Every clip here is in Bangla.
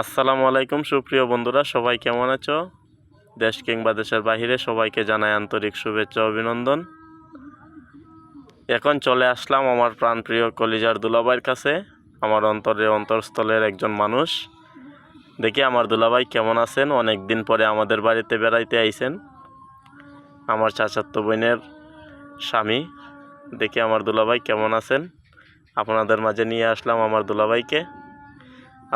আসসালামু আলাইকুম সুপ্রিয় বন্ধুরা, সবাই কেমন আছো? দেশ কিংবা দেশের বাহিরে সবাইকে জানাই আন্তরিক শুভেচ্ছা অভিনন্দন। এখন চলে আসলাম আমার প্রাণপ্রিয় কলিজার দুলাভাইয়ের কাছে, আমার অন্তরস্থলের একজন মানুষ। দেখি আমার দুলাভাই কেমন আছেন। অনেক দিন পরে আমাদের বাড়িতে বেড়াইতে আইছেন, আমার চাচাতো বোনের স্বামী। দেখি আমার দুলাভাই কেমন আছেন, আপনাদের মাঝে নিয়ে আসলাম আমার দুলাভাইকে।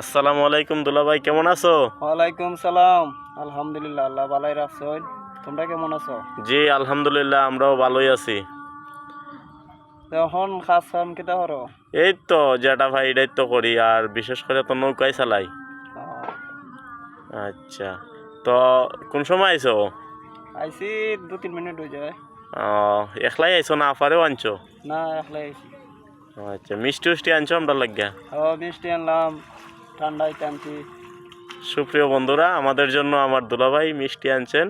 আসসালামু আলাইকুম দুলাভাই, কেমন আছো? ওয়ালাইকুম সালাম। আলহামদুলিল্লাহ, আল্লাহ ভালাই রাখছেন। তোমরা কেমন আছো? জি আলহামদুলিল্লাহ, আমরাও ভালোই আছি। এখন খাস খান কেটা করো? এই তো যেটা ভাই এটাই তো করি, আর বিশেষ করে তো নৌকায় চালাই। আচ্ছা, তো কোন সময় আইছো? আইসি 2-3 মিনিট হয়ে যায়। একলাই আইছো না আফারেও আনছো? না, একলাই আইসি। আচ্ছা, মিষ্টি উষ্টি আনছো আমরা লাগিয়া? মিষ্টি আনলাম, ঠান্ডাই টানছি। সুপ্রিয় বন্ধুরা, আমাদের জন্য আমার দুলাভাই মিষ্টি আনছেন।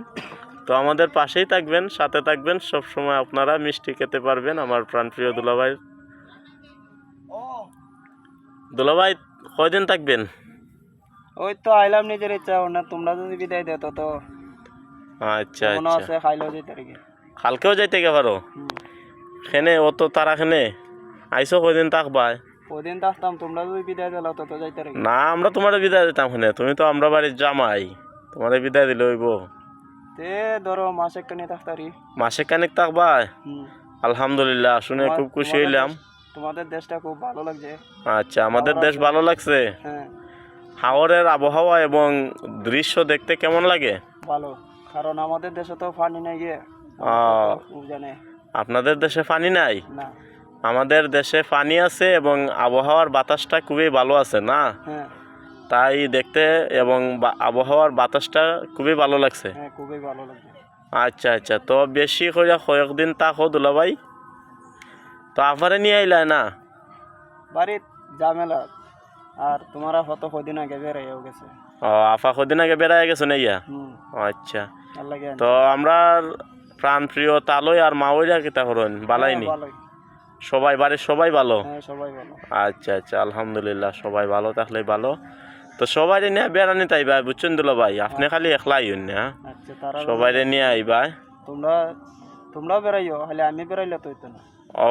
তো আমাদের পাশেই থাকবেন, সাথে থাকবেন, সব সময় আপনারা মিষ্টি খেতে পারবেন আমার প্রাণপ্রিয় দুলাভাই। দুলাভাই কয়দিন থাকবেন? ওই তো আইলাম নিজের ইচ্ছা, না তোমরা যদি বিদায় দেও তো আচ্ছা মনে আচ্ছা, আছে খাইলেও যেতে রেখে। কালকেও যাইতে গে পারো? খেনে অত তারা খেনে আইসো, কয়দিন থাকবা? ওদিন থাকতাম, তোমরা যদি বিদায় দিলাও তো যাইতে রেখে। না, আমরা তোমার বিদায় দিতাম খেনে, তুমি তো আমরা বাড়ির জামাই, তোমার বিদায় দিলে হইব। তে ধরো মাসে একটা নিয়ে থাকতারি। মাসে কানেক থাকবা? আলহামদুলিল্লাহ, শুনে খুব খুশি হইলাম। তোমাদের দেশটা খুব ভালো লাগছে। আচ্ছা, আমাদের দেশ ভালো লাগছে। হ্যাঁ, হাওরের আবহাওয়া এবং দৃশ্য দেখতে কেমন লাগে? ভালো, কারণ আমাদের দেশে তো পানি নাই গিয়ে জানে আপনাদের দেশে পানি নাই? না। আমাদের দেশে পানি আছে এবং আবহাওয়ার বাতাসটা খুবই ভালো আছে না? হ্যাঁ তাই দেখতে এবং আবহাওয়ার বাতাসটা খুবই ভালো লাগছে। হ্যাঁ, খুবই ভালো লাগছে। আচ্ছা আচ্ছা, তো বেশি করে কয়েকদিন থাকো দুলাভাই, তো আফারে নিয়ে আইলা না? বাড়ির ঝামেলা, আর তোমারা কত কদিন আগে বেড়াইও গেছে। আফা কদিন আগে বেড়ায় গেছো না ইয়া? আচ্ছা, তো আমরা প্রাণ প্রিয় তালই আর মাওইরা কিতা করেন বালাইনি? সবাই বাড়ির সবাই ভালো? হ্যাঁ, সবাই ভালো। আচ্ছা আচ্ছা, আলহামদুলিল্লাহ, সবাই ভালো থাকলেই ভালো। তো সবাই নিয়ে বেড়ানি তাইবা, বুঝছেন দুলাভাই, আপনি খালি একলা আইন না, সবাই নিয়ে আইবা। তোমরাও বেড়াইও, হলে আমি বেড়াইলে তো হইতো না।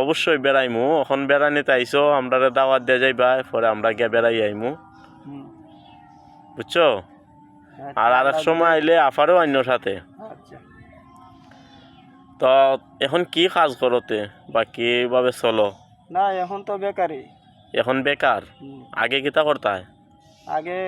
অবশ্যই বেড়াইমু, এখন বেড়ানি তাইছো, আমরা দাওয়াত দিয়ে যাইবা, পরে আমরা গিয়ে বেড়াই আইমু, বুঝছো? আর আরেক সময় আইলে আফারও অন্য সাথে। আচ্ছা, তো এখন কি কাজ করতে বা কিভাবে চলো? না এখন তো বেকারই। এখন বেকার? আগে কিতা করতে হয়? আগে